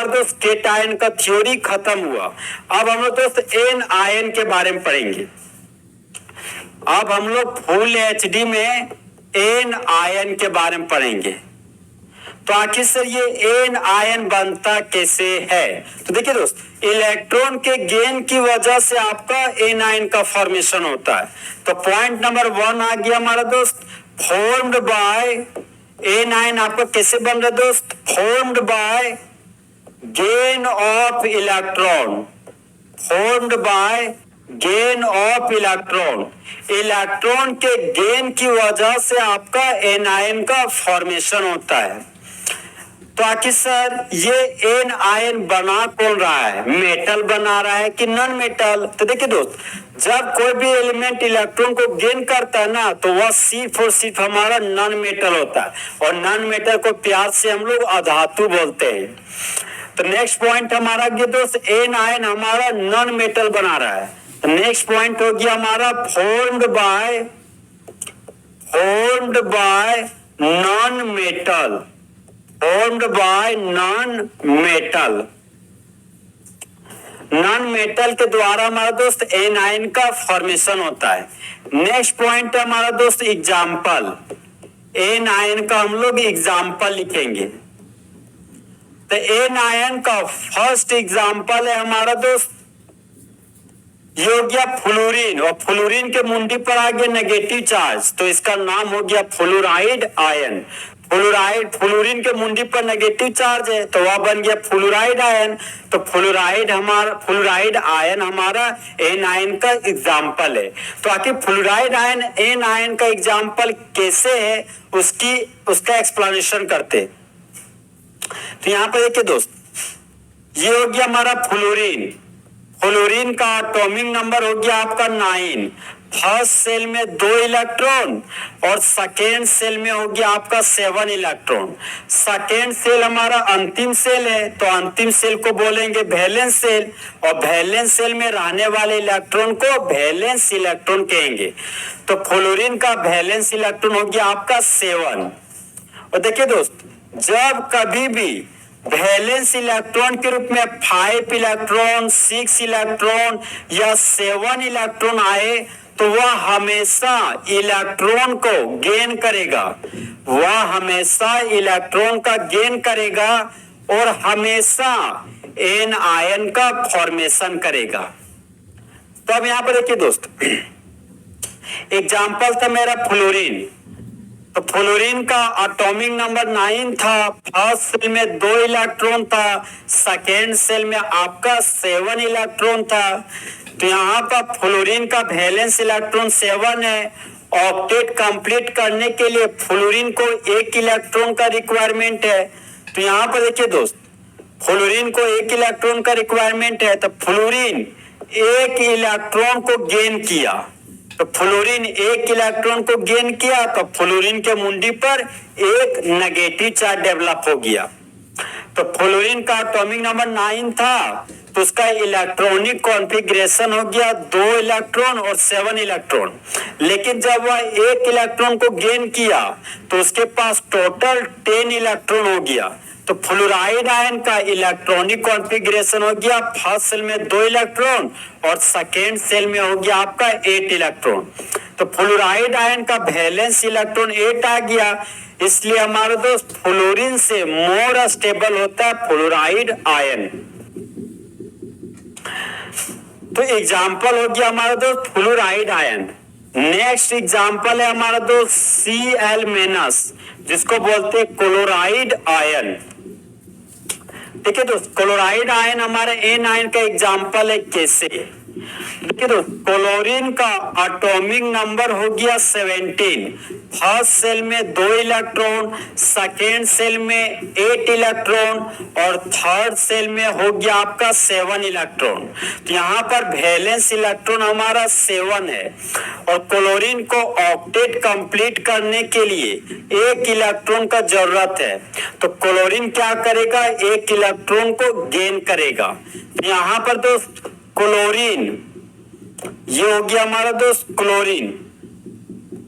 हमारे दोस्त cat ion का थ्योरी खत्म हुआ। अब हम लोग दोस्त एन आयन के बारे में पढ़ेंगे। अब हम लोग फुल एचडी में एन आयन के बारे में पढ़ेंगे। तो आखिर सर ये एन आयन बनता कैसे है? तो देखिए दोस्त, इलेक्ट्रॉन के गेन की वजह से आपका एन आयन का फॉर्मेशन होता है। तो पॉइंट नंबर 1 आ गया हमारा दोस्त, फॉर्म्ड बाय एन आयन आपका कैसे बन रहा है दोस्त? Formed by gain of electron, formed by gain of electron. Electron के गेन की वजह से आपका एन आयन का फॉर्मेशन होता है। तो आखिर सर ये एन आयन बना कौन रहा है? मेटल बना रहा है कि नॉन मेटल? तो देखिए दोस्त, जब कोई भी एलिमेंट इलेक्ट्रॉन को गेन करता है ना, तो वह सिर्फ और सिर्फ हमारा नॉन मेटल होता है। और नॉन मेटल को प्यार से हम लोग अधातु बोलते हैं। तो नेक्स्ट पॉइंट हमारा ये दोस्त, एन आयन हमारा नॉन मेटल बना रहा है। तो नेक्स्ट पॉइंट हो गया हमारा formed by non metal, formed by non metal. Non metal के द्वारा हमारा दोस्त एन आयन का फॉर्मेशन होता है। नेक्स्ट पॉइंट है हमारा दोस्त एग्जाम्पल। एन आयन का हम लोग एग्जाम्पल लिखेंगे। तो एन आयन का फर्स्ट एग्जाम्पल है हमारा दोस्त, ये हो गया फ्लोरीन। और फ्लोरीन के मुंडी पर आ गया नेगेटिव चार्ज, तो इसका नाम हो गया फ्लोराइड आयन। फ्लोरीन के मुंडी पर नेगेटिव चार्ज है, तो वह बन गया फ्लोराइड आयन। तो फ्लोराइड आयन हमारा एन आयन का एग्जाम्पल है। तो आखिर फ्लोराइड आयन एन आयन का एग्जाम्पल कैसे है, उसका एक्सप्लेनेशन करते। तो यहाँ पर देखिए दोस्त, ये हो गया हमारा फ्लोरीन। फ्लोरीन का एटॉमिक नंबर हो गया आपका 9। फर्स्ट सेल में 2 इलेक्ट्रॉन और सेकेंड सेल में हो गया आपका 7 इलेक्ट्रॉन। सेकेंड सेल हमारा अंतिम सेल है, तो अंतिम सेल को बोलेंगे वैलेंस सेल। और वैलेंस सेल में रहने वाले इलेक्ट्रॉन को वैलेंस इलेक्ट्रॉन कहेंगे। तो फ्लोरीन का वैलेंस इलेक्ट्रॉन हो गया आपका 7। और देखिए दोस्त, जब कभी भी वैलेंस इलेक्ट्रॉन के रूप में 5 इलेक्ट्रॉन, 6 इलेक्ट्रॉन या 7 इलेक्ट्रॉन आए, तो वह हमेशा इलेक्ट्रॉन को गेन करेगा। वह हमेशा इलेक्ट्रॉन का गेन करेगा और हमेशा एन आयन का फॉर्मेशन करेगा। तो अब यहां पर देखिए दोस्त, एग्जाम्पल था मेरा फ्लोरीन। तो फ्लोरीन का एटॉमिक नंबर 9 था। फर्स्ट सेल में 2 इलेक्ट्रॉन था, सेकेंड सेल में आपका 7 इलेक्ट्रॉन था। तो यहाँ पर फ्लोरीन का वैलेंस इलेक्ट्रॉन 7 है। ऑक्टेट कंप्लीट करने के लिए फ्लोरीन को 1 इलेक्ट्रॉन का रिक्वायरमेंट है। तो यहाँ पर देखिए दोस्त, फ्लोरीन को 1 इलेक्ट्रॉन का रिक्वायरमेंट है, तो फ्लोरीन 1 इलेक्ट्रॉन को गेन किया। तो फ्लोरीन 1 इलेक्ट्रॉन को गेन किया, तो फ्लोरीन के मुंडी पर एक नेगेटिव चार्ज डेवलप हो गया। तो फ्लोरीन का एटॉमिक नंबर 9 था, तो उसका इलेक्ट्रॉनिक कॉन्फ़िगरेशन हो गया 2 इलेक्ट्रॉन और 7 इलेक्ट्रॉन। लेकिन जब वह 1 इलेक्ट्रॉन को गेन किया, तो उसके पास टोटल 10 इलेक्ट्रॉन हो गया। तो फ्लोराइड आयन का इलेक्ट्रॉनिक कॉन्फ़िगरेशन हो गया, फर्स्ट सेल में 2 इलेक्ट्रॉन और सेकेंड सेल में हो गया आपका 8 इलेक्ट्रॉन। तो फ्लोराइड आयन का वैलेंस इलेक्ट्रॉन 8 आ गया, इसलिए हमारा दोस्त फ्लोरीन से मोर स्टेबल होता है फ्लोराइड आयन। तो एग्जाम्पल हो गया हमारा दोस्त फ्लोराइड आयन। नेक्स्ट एग्जाम्पल है हमारा दोस्त Cl-, जिसको बोलते हैं क्लोराइड आयन। देखिए दोस्त, क्लोराइड आयन हमारे एन आयन का एग्जाम्पल है। कैसे? देखिए दोस्त, क्लोरीन का एटॉमिक नंबर हो गया 17। फर्स्ट सेल में 2 इलेक्ट्रॉन, सेकेंड सेल में 8 इलेक्ट्रॉन और थर्ड सेल में हो गया आपका 7 इलेक्ट्रॉन। तो यहाँ पर वैलेंस इलेक्ट्रॉन हमारा 7 है। और क्लोरीन को ऑक्टेट कंप्लीट करने के लिए 1 इलेक्ट्रॉन का जरूरत है। तो क्लोरीन क्या करेगा? 1 इलेक्ट्रॉन को गेन करेगा। तो यहाँ पर दोस्त क्लोरीन, ये हो गया हमारा दोस्त क्लोरीन।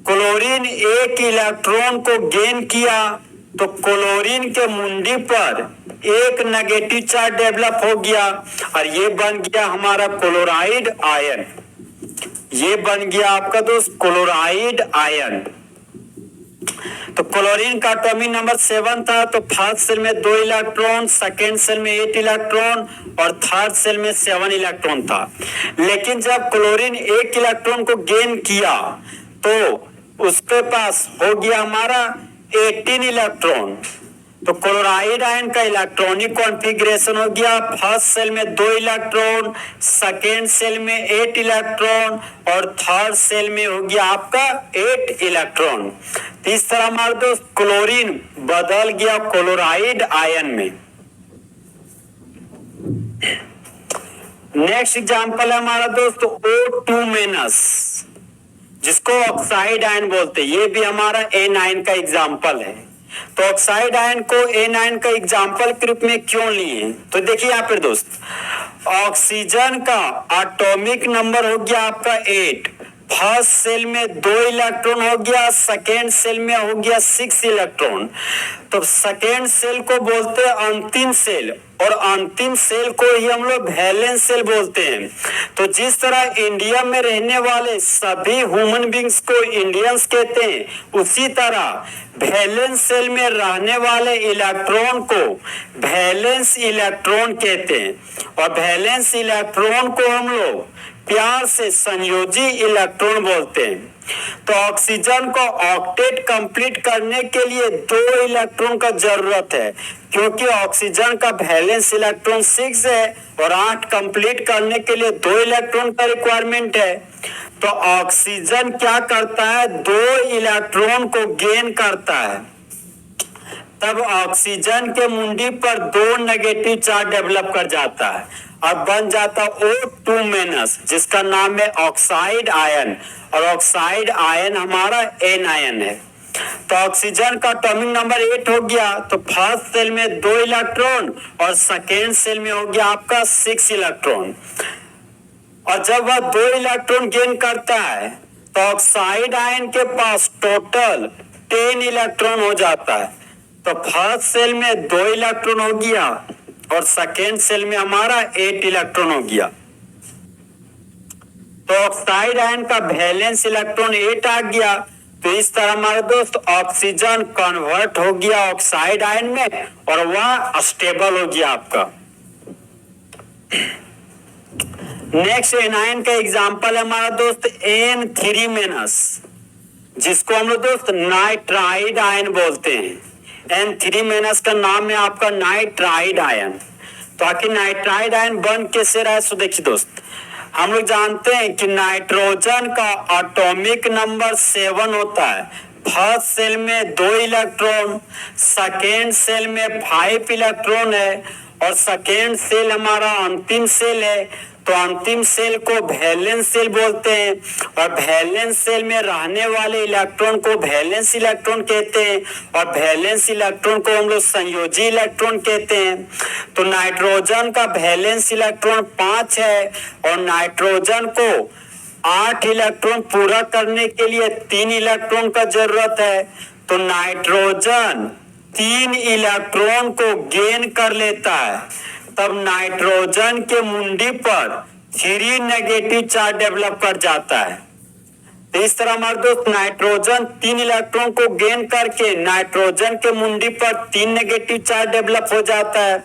क्लोरीन 1 इलेक्ट्रॉन को गेन किया, तो क्लोरीन के मुंडी पर एक नेगेटिव चार्ज डेवलप हो गया और ये बन गया हमारा क्लोराइड आयन। ये बन गया आपका दोस्त क्लोराइड आयन। तो क्लोरीन का एटॉमिक नंबर 7 था, तो फर्स्ट सेल में 2 इलेक्ट्रॉन, सेकेंड सेल में 8 इलेक्ट्रॉन और थर्ड सेल में 7 इलेक्ट्रॉन था। लेकिन जब क्लोरीन 1 इलेक्ट्रॉन को गेन किया तो उसके पास हो गया हमारा 18 इलेक्ट्रॉन। तो क्लोराइड आयन का इलेक्ट्रॉनिक कॉन्फ़िगरेशन हो गया, फर्स्ट सेल में 2 इलेक्ट्रॉन, सेकेंड सेल में 8 इलेक्ट्रॉन और थर्ड सेल में हो गया आपका 8 इलेक्ट्रॉन। तो इस तरह हमारे दोस्त क्लोरीन बदल गया क्लोराइड आयन में। नेक्स्ट एग्जांपल है हमारा दोस्त O2- जिसको ऑक्साइड आयन बोलते हैं। ये भी हमारा A9 का एग्जांपल है। तो ऑक्साइड आयन को A9 का एग्जांपल के रूप में क्यों लिए? तो देखिए यहाँ पर दोस्त, ऑक्सीजन का एटॉमिक नंबर हो गया आपका 8, फर्स्ट सेल में 2 इलेक्ट्रॉन हो गया, सेकेंड सेल में हो गया 6 इलेक्ट्रॉन। तो सेकेंड सेल को बोलते हैं अंतिम सेल और अंतिम सेल को ही हम लोग वैलेंस सेल बोलते हैं। तो जिस तरह इंडिया में रहने वाले सभी ह्यूमन बींग्स को इंडियंस कहते हैं, उसी तरह वैलेंस सेल में रहने वाले इलेक्ट्रॉन को वैलेंस इलेक्ट्रॉन कहते हैं। और वैलेंस इलेक्ट्रॉन को हम लोग प्यार से संयोजी इलेक्ट्रॉन बोलते हैं। तो ऑक्सीजन को ऑक्टेट कंप्लीट करने के लिए 2 इलेक्ट्रॉन का जरूरत है, क्योंकि ऑक्सीजन का वैलेंस इलेक्ट्रॉन 6 है और 8 कंप्लीट करने के लिए 2 इलेक्ट्रॉन का रिक्वायरमेंट है। तो ऑक्सीजन क्या करता है, 2 इलेक्ट्रॉन को गेन करता है, तब ऑक्सीजन के मुंडी पर 2 नेगेटिव चार्ज डेवलप कर जाता है। अब बन जाता O2- जिसका नाम है ऑक्साइड आयन, और ऑक्साइड आयन हमारा N है। तो ऑक्सीजन का एटॉमिक नंबर 8 हो गया, तो फर्स्ट सेल में 2 इलेक्ट्रॉन और सेकेंड सेल में हो गया आपका 6 इलेक्ट्रॉन। और जब वह 2 इलेक्ट्रॉन गेन करता है तो ऑक्साइड आयन के पास टोटल 10 इलेक्ट्रॉन हो जाता है। तो फर्स्ट सेल में 2 इलेक्ट्रॉन हो गया और सेकेंड सेल में हमारा 8 इलेक्ट्रॉन हो गया। तो ऑक्साइड आयन का वैलेंस इलेक्ट्रॉन 8 आ गया। तो इस तरह हमारे दोस्त ऑक्सीजन कन्वर्ट हो गया ऑक्साइड आयन में और वह स्टेबल हो गया आपका। नेक्स्ट एनायन का एग्जांपल है हमारा दोस्त N3- जिसको हम लोग दोस्त नाइट्राइड आयन बोलते हैं। N3- का नाम है आपका नाइट्राइड आयन। तो आखिर नाइट्राइड आयन बन कैसे रहा है? सो देखिए दोस्त, हम लोग जानते हैं कि नाइट्रोजन का एटॉमिक नंबर 7 होता है। फर्स्ट सेल में 2 इलेक्ट्रॉन, सेकेंड सेल में 5 इलेक्ट्रॉन है और सेकेंड सेल हमारा अंतिम सेल है। तो अंतिम सेल को वैलेंस सेल बोलते हैं और वैलेंस सेल में रहने वाले इलेक्ट्रॉन को वैलेंस इलेक्ट्रॉन कहते हैं और वैलेंस इलेक्ट्रॉन को हम लोग संयोजी इलेक्ट्रॉन कहते हैं। तो नाइट्रोजन का वैलेंस इलेक्ट्रॉन 5 है और नाइट्रोजन को 8 इलेक्ट्रॉन पूरा करने के लिए 3 इलेक्ट्रॉन का जरूरत है। तो नाइट्रोजन 3 इलेक्ट्रॉन को गेन कर लेता है, तब नाइट्रोजन के मुंडी पर 3 नेगेटिव चार्ज डेवलप कर जाता है। तो इस तरह हमारे दोस्त नाइट्रोजन 3 इलेक्ट्रॉन को गेन करके नाइट्रोजन के मुंडी पर 3 नेगेटिव चार्ज डेवलप हो जाता है,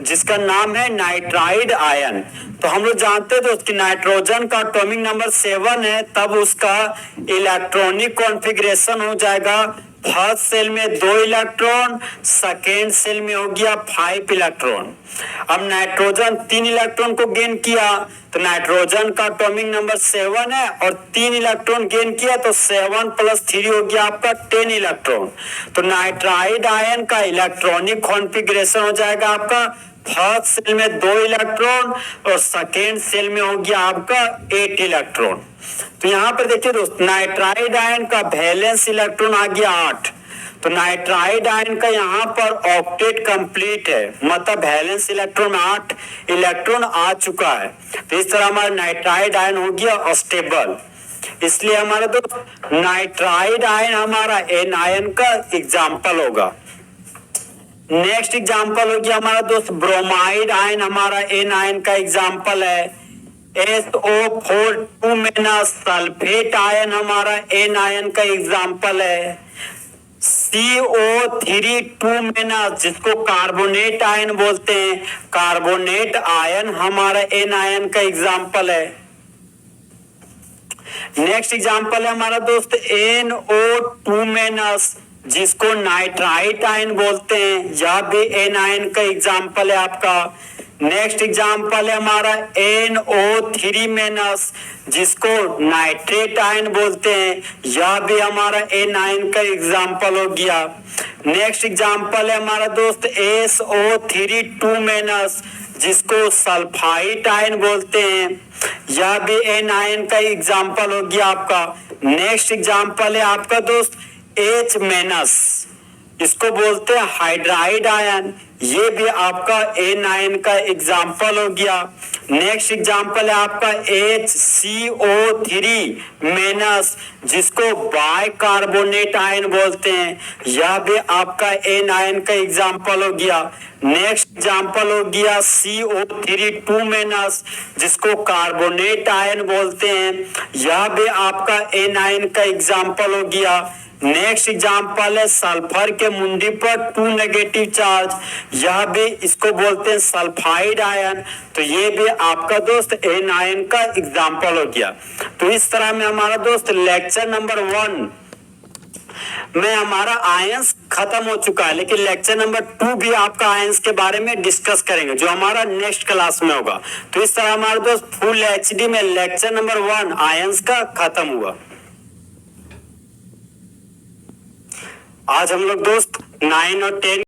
जिसका नाम है नाइट्राइड आयन। तो हम लोग जानते हैं दोस्त कि नाइट्रोजन का एटॉमिक नंबर 7 है, तब उसका इलेक्ट्रॉनिक कॉन्फ़िगरेशन हो जाएगा फर्स्ट सेल में 2 इलेक्ट्रॉन, सेकेंड सेल में हो गया 5 इलेक्ट्रॉन। अब नाइट्रोजन 3 इलेक्ट्रॉन को गेन किया तो नाइट्रोजन का एटॉमिक नंबर 7 है और 3 इलेक्ट्रॉन गेन किया तो 7 + 3 हो गया आपका 10 इलेक्ट्रॉन। तो नाइट्राइड आयन का इलेक्ट्रॉनिक कॉन्फ़िगरेशन हो जाएगा आपका फर्स्ट सेल में 2 इलेक्ट्रॉन और सेकेंड सेल में हो गया आपका 8 इलेक्ट्रॉन। तो यहाँ पर देखिए दोस्त, नाइट्राइड आयन का वैलेंस इलेक्ट्रॉन आ गया 8। तो नाइट्राइड आयन का यहाँ पर ऑक्टेट कंप्लीट है, मतलब वैलेंस इलेक्ट्रॉन 8 इलेक्ट्रॉन आ चुका है। तो इस तरह हमारा नाइट्राइड आयन हो गया स्टेबल। इसलिए हमारा दोस्त नाइट्राइड आयन हमारा N आयन का एग्जाम्पल होगा। नेक्स्ट एग्जांपल हो गया हमारा दोस्त ब्रोमाइड आयन, हमारा N का एग्जांपल है। SO4 2 सल्फेट आयन हमारा N का एग्जांपल है। CO3 2 जिसको कार्बोनेट आयन बोलते हैं, कार्बोनेट आयन हमारा N का एग्जांपल है। नेक्स्ट एग्जांपल है हमारा दोस्त NO2 जिसको नाइट्राइट आयन बोलते हैं, यह भी N का एग्जांपल है आपका। नेक्स्ट एग्जांपल है हमारा NO3 जिसको नाइट्रेट आयन बोलते हैं, यह भी हमारा N का एग्जांपल हो गया। नेक्स्ट एग्जांपल है हमारा दोस्त SO3 2 जिसको सल्फाइट आयन बोलते हैं, यह भी N का एग्जांपल हो गया आपका। नेक्स्ट एग्जांपल है आपका दोस्त H-, इसको बोलते हैं हाइड्राइड आयन, ये भी आपका N का एग्जाम्पल हो गया। नेक्स्ट एग्जाम्पल है आपका HCO3- जिसको बाइकार्बोनेट आयन बोलते हैं, यह भी आपका N का एग्जाम्पल हो गया। नेक्स्ट एग्जाम्पल हो गया CO3 2- जिसको कार्बोनेट आयन बोलते हैं, यह भी आपका N का एग्जाम्पल हो गया। नेक्स्ट एग्जाम्पल है सल्फर के मुंडी पर 2 चार्ज, यह भी इसको बोलते हैं सल्फाइड आयन, तो ये भी आपका दोस्त N का एग्जाम्पल हो गया। तो इस तरह में हमारा दोस्त लेक्चर नंबर 1 में हमारा आयंस खत्म हो चुका है, लेकिन लेक्चर नंबर 2 भी आपका आयंस के बारे में डिस्कस करेंगे, जो हमारा नेक्स्ट क्लास में होगा। तो इस तरह हमारा दोस्त फुल HD में लेक्चर नंबर 1 आयंस का खत्म हुआ। आज हम लोग दोस्त 9 और 10